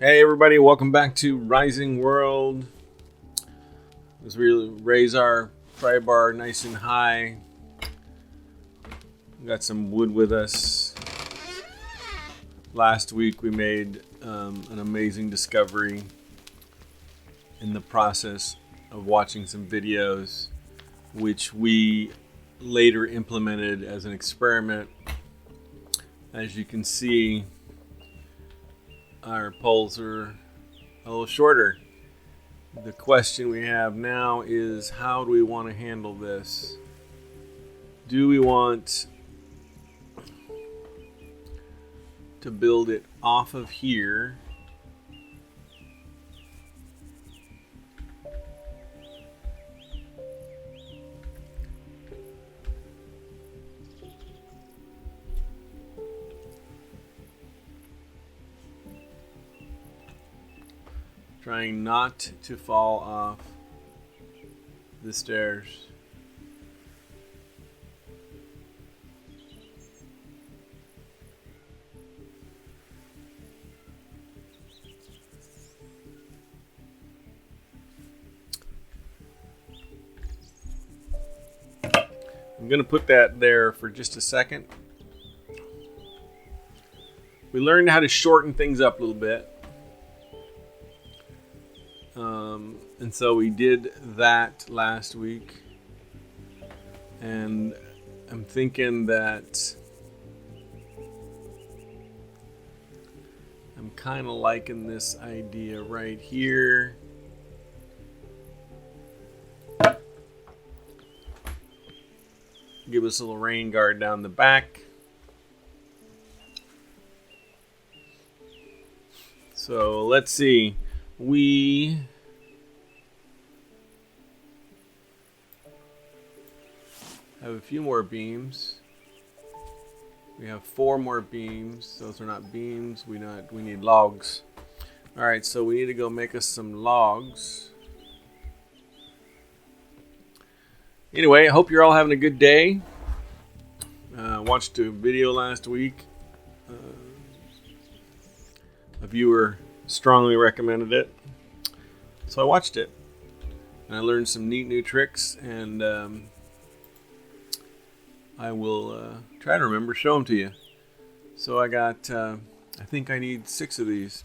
Hey everybody, welcome back to Rising World. As we raise our pry bar nice and high. We got some wood with us. Last week we made an amazing discovery in the process of watching some videos, which we later implemented as an experiment. As you can see, our poles are a little shorter. The question we have now is, how do we want to handle this? Do we want to build it off of here? Trying not to fall off the stairs. I'm going to put that there for just a second. We learned how to shorten things up a little bit. And so we did that last week. And I'm thinking that I'm kind of liking this idea right here. Give us a little rain guard down the back. So let's see. We have a few more beams. We have 4 more beams. Those are not beams. We need logs. All right, so we need to go make us some logs. Anyway, I hope you're all having a good day. Watched a video last week. A viewer strongly recommended it, so I watched it, and I learned some neat new tricks, and I will try to remember, show them to you. So I got, I think I need 6 of these.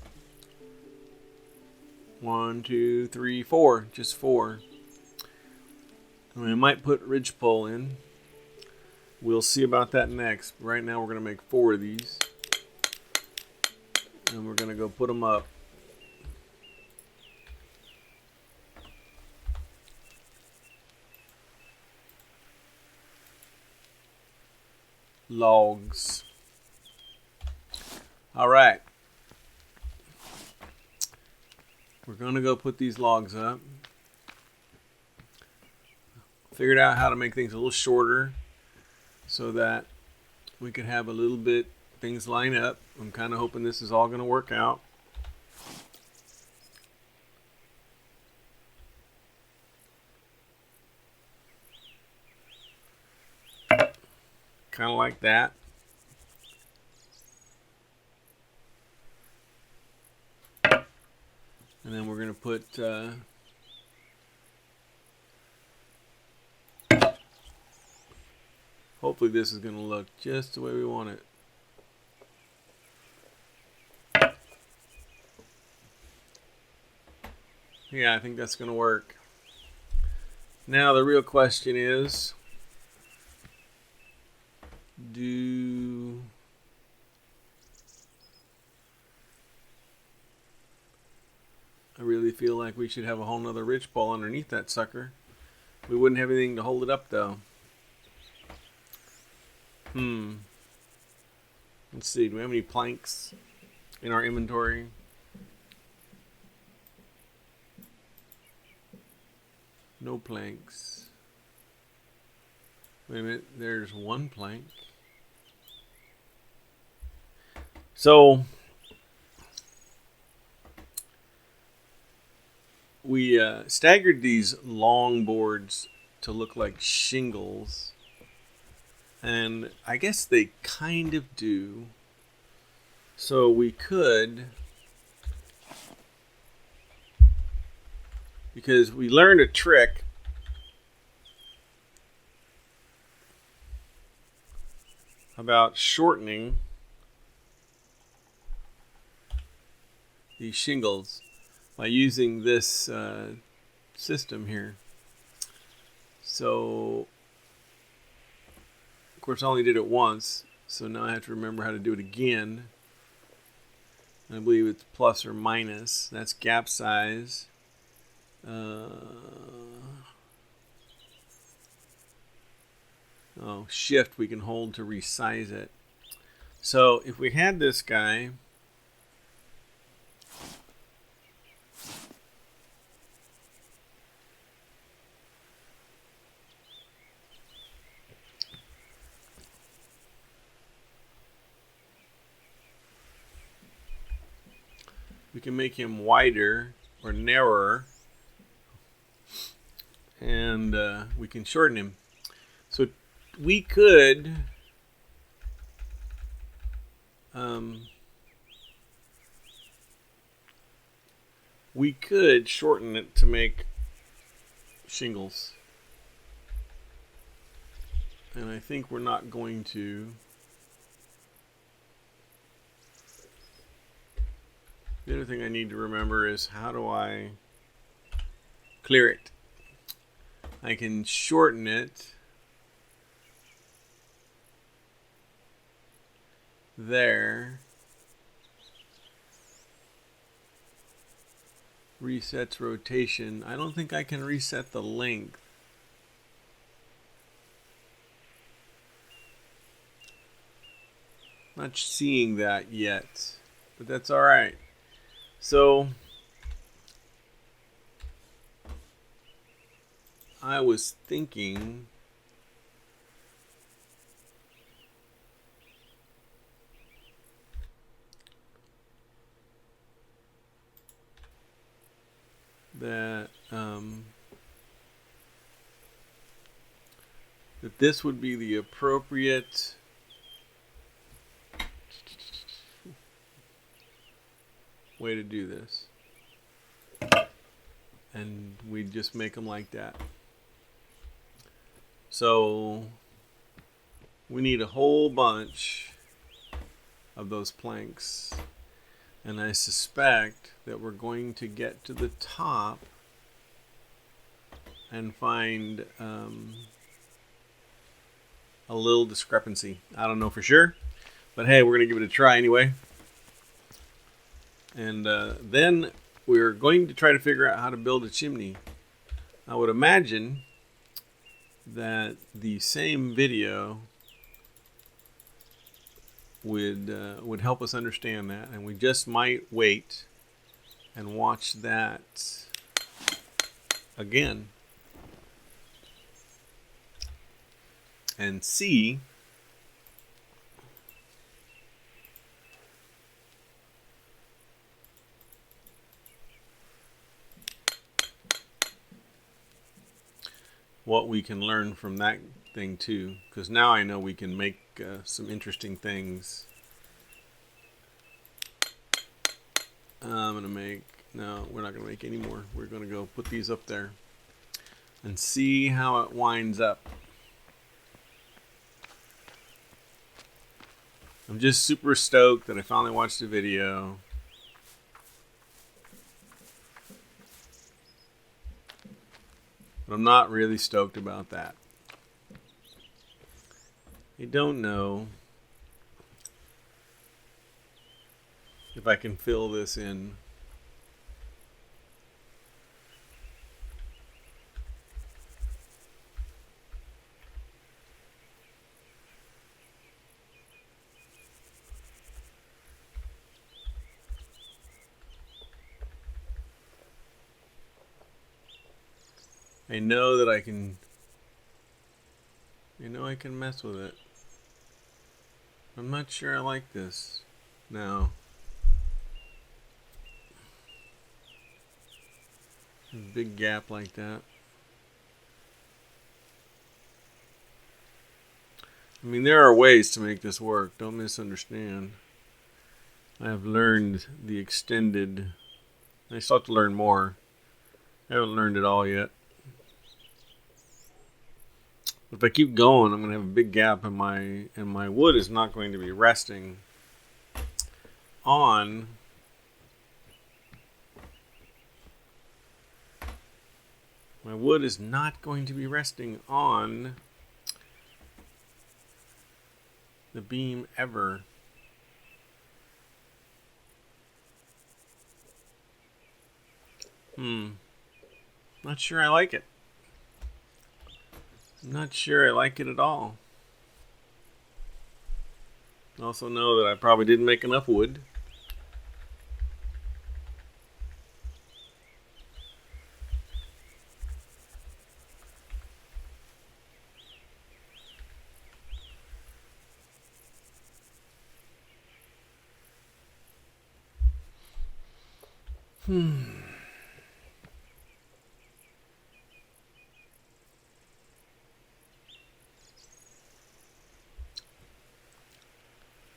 1, 2, 3, 4, just 4. And we might put ridgepole in. We'll see about that next. Right now we're going to make 4 of these. And we're going to go put them up. Logs. All right. We're going to go put these logs up. Figured out how to make things a little shorter so that we could have a little bit things line up. I'm kind of hoping this is all going to work out. Kind of like that. And then we're going to put hopefully this is going to look just the way we want it. Yeah, I think that's going to work. Now the real question is, I really feel like we should have a whole nother ridgepole underneath that sucker. We wouldn't have anything to hold it up though. Let's see, do we have any planks in our inventory? No planks. Wait a minute, there's 1 plank. So we staggered these long boards to look like shingles, and I guess they kind of do. So we could because we learned a trick about shortening these shingles by using this system here. So, of course, I only did it once, so now I have to remember how to do it again. I believe it's plus or minus. That's gap size. Shift we can hold to resize it. So if we had this guy, we can make him wider or narrower, and we can shorten him. So we could shorten it to make shingles, and I think we're not going to. The other thing I need to remember is, how do I clear it? I can shorten it there. Resets rotation. I don't think I can reset the length. Not seeing that yet, but that's all right. So I was thinking that that this would be the appropriate way to do this, and we just make them like that. So we need a whole bunch of those planks, and I suspect that we're going to get to the top and find a little discrepancy. I don't know for sure, but hey, we're going to give it a try anyway. And then we're going to try to figure out how to build a chimney. I would imagine that the same video would help us understand that, and we just might wait and watch that again and see what we can learn from that thing too, because now I know we can make some interesting things. I'm gonna make, no, we're not gonna make any more. We're gonna go put these up there and see how it winds up. I'm just super stoked that I finally watched the video. But I'm not really stoked about that. I don't know if I can fill this in. I know that I can mess with it. I'm not sure I like this. No. A big gap like that. I mean, there are ways to make this work. Don't misunderstand. I have learned the extended. I still have to learn more. I haven't learned it all yet. If I keep going, I'm going to have a big gap in my wood is not going to be resting on my wood is not going to be resting on the beam ever. Not sure I like it. Not sure I like it at all. Also know that I probably didn't make enough wood.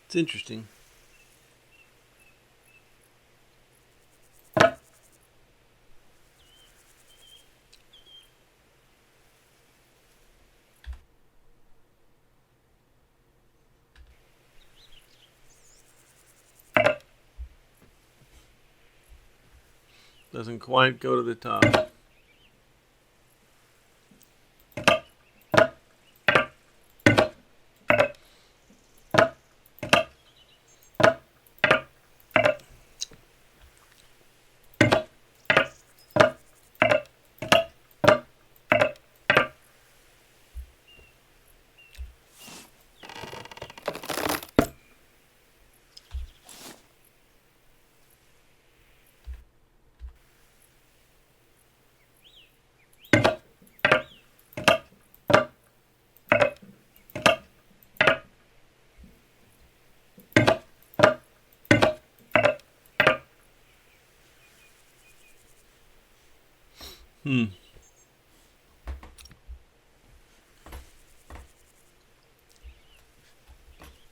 It's interesting. Doesn't quite go to the top.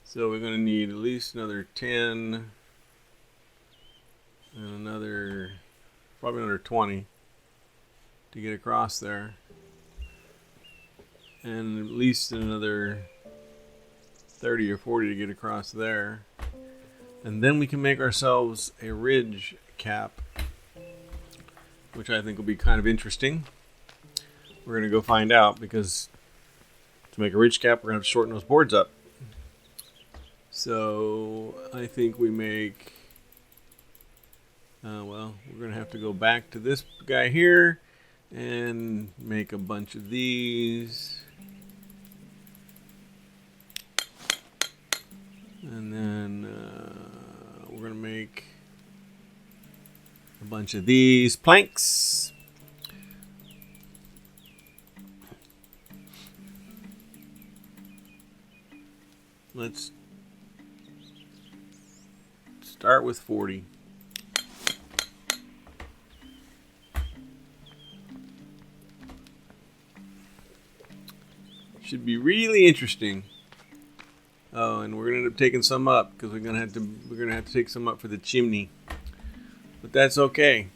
So we're going to need at least another 10 and probably another 20 to get across there. And at least another 30 or 40 to get across there. And then we can make ourselves a ridge cap, which I think will be kind of interesting. We're going to go find out, because to make a ridge cap, we're going to have to shorten those boards up. So I think we make, we're going to have to go back to this guy here and make a bunch of these. And then we're going to make a bunch of these planks. Let's start with 40. Should be really interesting. Oh, and we're gonna end up taking some up, because we're gonna have to take some up for the chimney. But that's okay.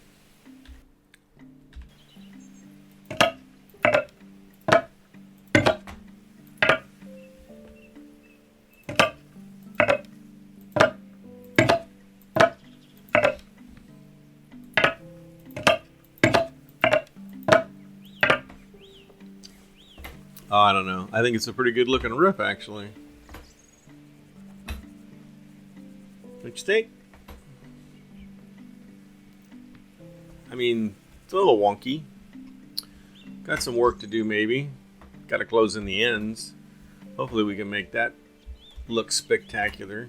Oh, I don't know. I think it's a pretty good looking roof, actually. What you think? I mean, it's a little wonky. Got some work to do, maybe. Got to close in the ends. Hopefully we can make that look spectacular.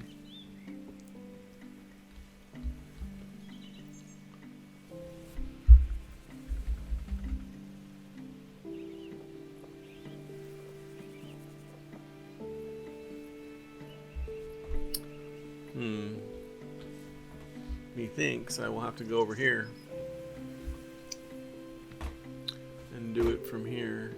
Methinks I will have to go over here and do it from here.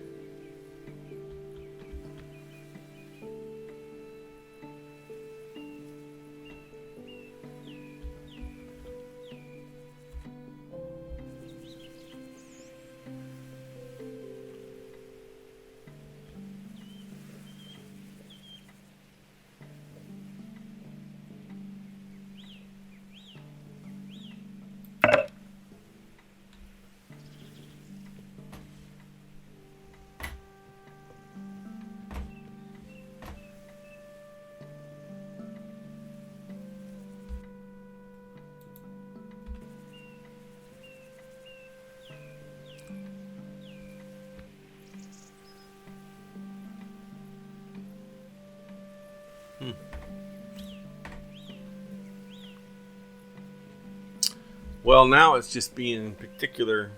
Well, now it's just being particular.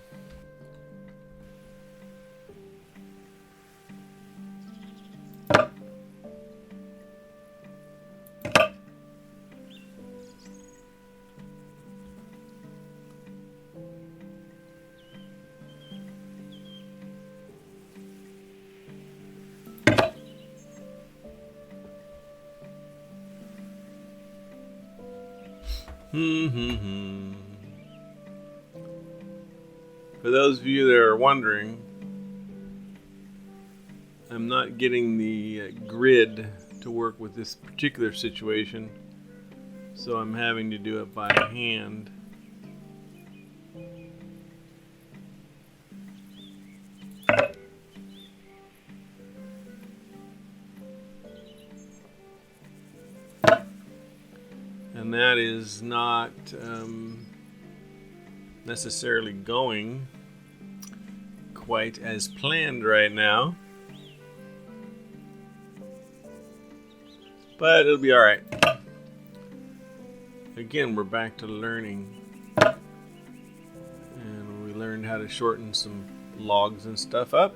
For those of you that are wondering, I'm not getting the grid to work with this particular situation, so I'm having to do it by hand. And that is not necessarily going quite as planned right now, but it'll be all right. Again, we're back to learning, and we learned how to shorten some logs and stuff up.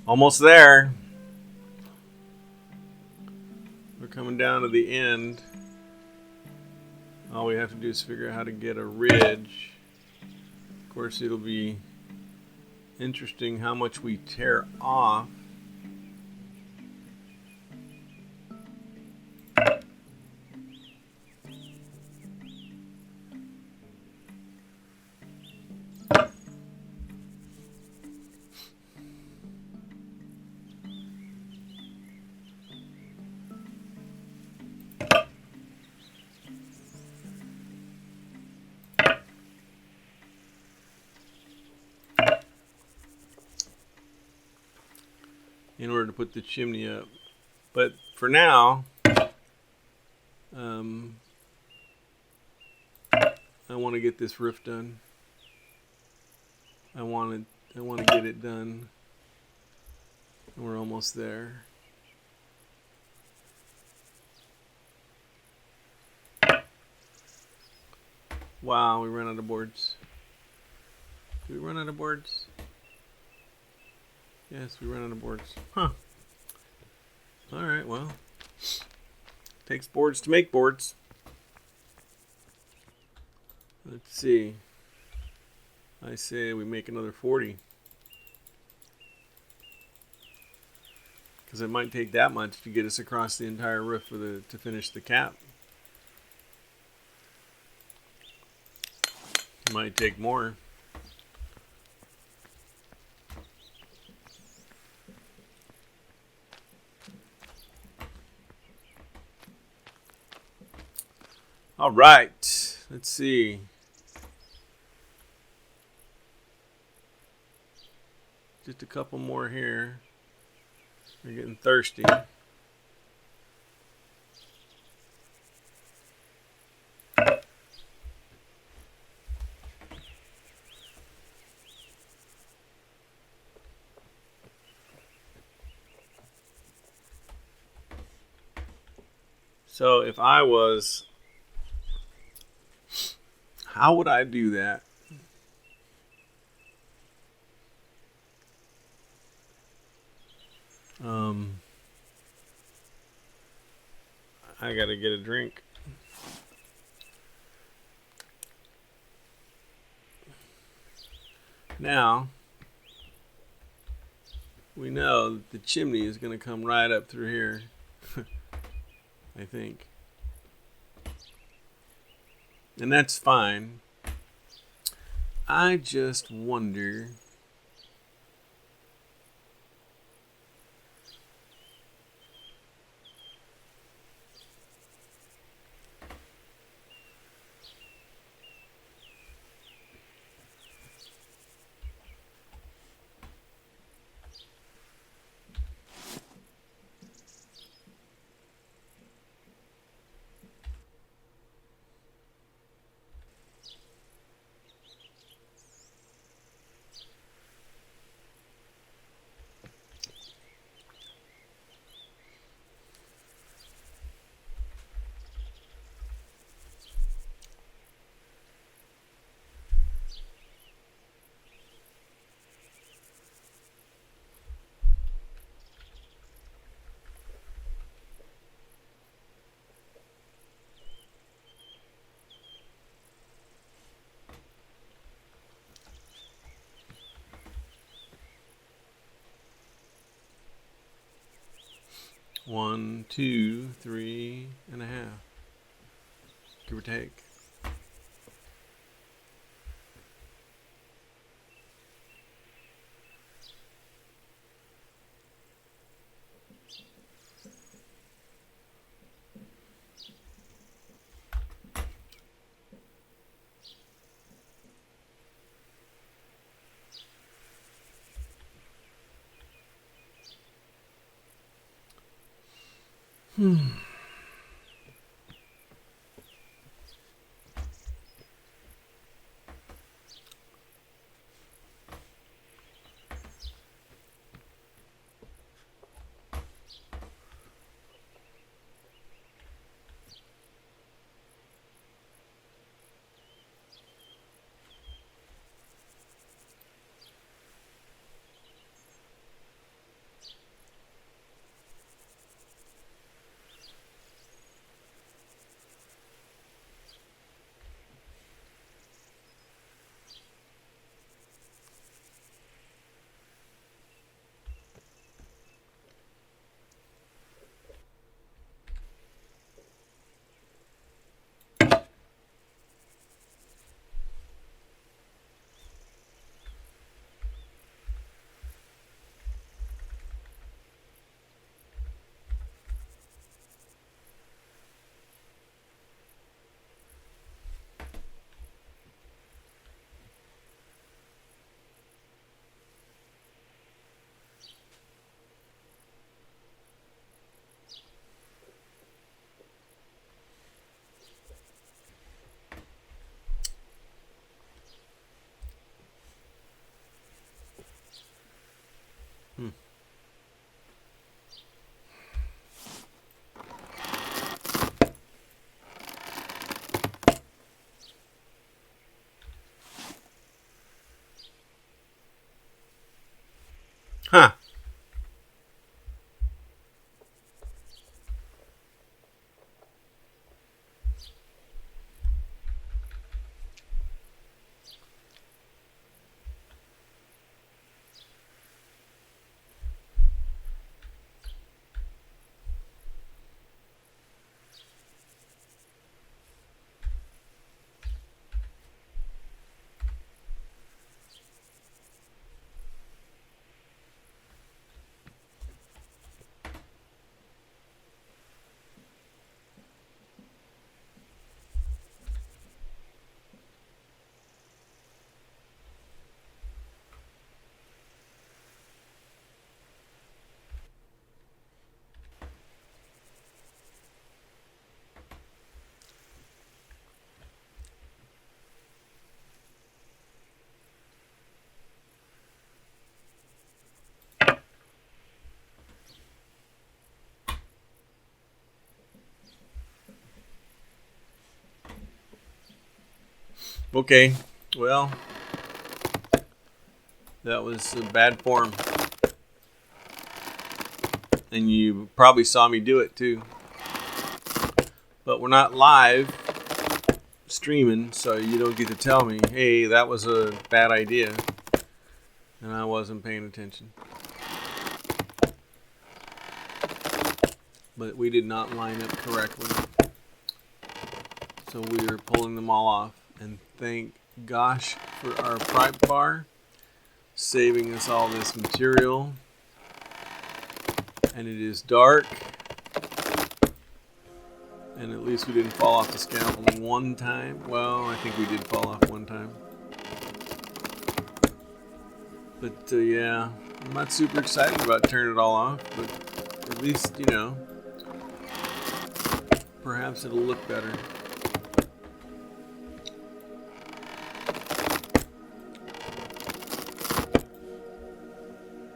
Almost there. We're coming down to the end. All we have to do is figure out how to get a ridge. Of course, it'll be interesting how much we tear off. In order to put the chimney up. But for now, I want to get this roof done. I want to get it done. We're almost there. Wow, we ran out of boards. Did we run out of boards? Yes, we ran out of boards. Huh. Alright, well. Takes boards to make boards. Let's see. I say we make another 40. Because it might take that much to get us across the entire roof to finish the cap. It might take more. All right, let's see. Just a couple more here. We're getting thirsty. So if I was, how would I do that? I gotta get a drink. Now, we know that the chimney is gonna come right up through here. I think. And that's fine. I just wonder 1, 2, 3.5, give or take. Huh. Okay, well, that was a bad form. And you probably saw me do it too. But we're not live streaming, so you don't get to tell me, hey, that was a bad idea. And I wasn't paying attention. But we did not line up correctly. So we are pulling them all off. And thank gosh for our pipe bar saving us all this material. And it is dark. And at least we didn't fall off the scaffolding one time. Well, I think we did fall off one time. But yeah, I'm not super excited about turning it all off. But at least, you know, perhaps it'll look better.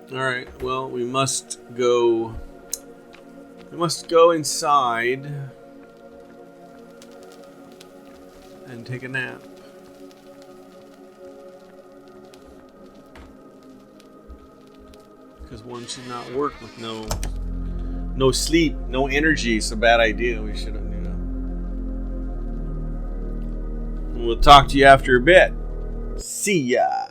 Alright, well, we must go inside and take a nap. Because one should not work with no sleep, no energy. It's a bad idea. We should have, you know. We'll talk to you after a bit. See ya.